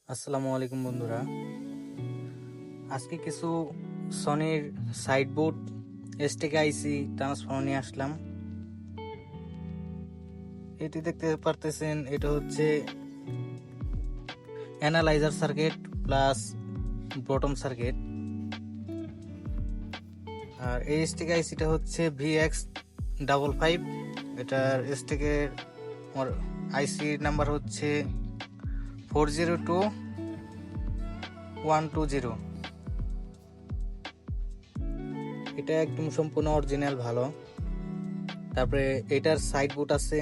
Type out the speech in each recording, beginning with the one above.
আসসালামু আলাইকুম বন্ধুরা, আজকে কিছু সনির সাইডবোর্ড এসটিকে আইসি ট্রান্সফর্মার নিয়ে আসলাম। এটি দেখতে পারতেছেন, এটা হচ্ছে analyser circuit plus bottom circuit. আর এই এসটিকে আইসিটা হচ্ছে VX55। এটার এসটিকের আইসি নাম্বার হচ্ছে 402120। এটা একদম সম্পূর্ণ অরিজিনাল ভালো। তারপরে এটার সাইড বুট আছে,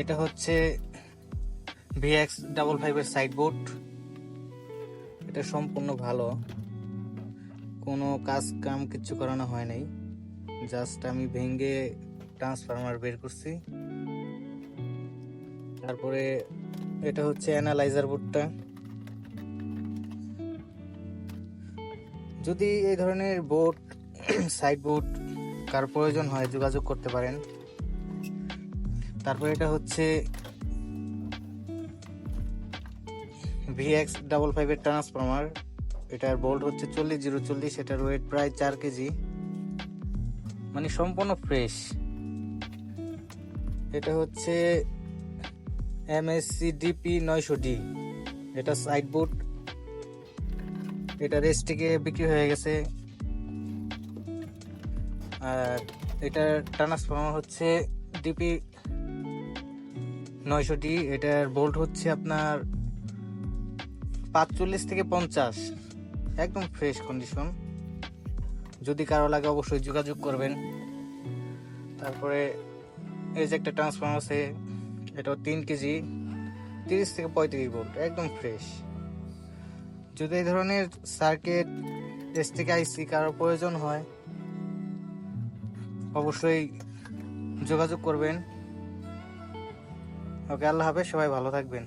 এটা হচ্ছে VX55 এর সাইড বুট। এটা সম্পূর্ণ ভালো, কোনো কাজ কাম কিছু করানো হয় নাই, জাস্ট আমি ভেঙে ট্রান্সফরমার বের করছি। তারপরে এটা হচ্ছে অ্যানালাইজার বোর্ডটা। যদি এই ধরনের বোর্ড সাইড বোর্ড কার প্রয়োজন হয় যোগাযোগ করতে পারেন। তারপরে এটা হচ্ছে VX55 এর ট্রান্সফরমার। এটার বোল্ট হচ্ছে 40040, এটার ওয়েট প্রায় 4 কেজি, মানে সম্পূর্ণ ফ্রেশ। এটা হচ্ছে MSCDP 900D, এটা সাইড বোর্ড। এটা রেস্টিকে বিক্রি হয়ে গেছে। আর এটার ট্রান্সফরমার হচ্ছে DP 900D। এটার বোল্ট হচ্ছে আপনার 45 থেকে 50, একদম ফ্রেশ কন্ডিশন। যদি কারো লাগে অবশ্যই যোগাযোগ করবেন। তারপরে এই যে একটা ট্রান্সফরমার আছে, এটাও 3 কেজি, 30 থেকে 35 ভোল্ট, একদম ফ্রেশ। যদি এই ধরনের সার্কিট এসটিকে আইসি কারো প্রয়োজন হয় অবশ্যই যোগাযোগ করবেন। ওকে, আল্লাহ হাফেজ, সবাই ভালো থাকবেন।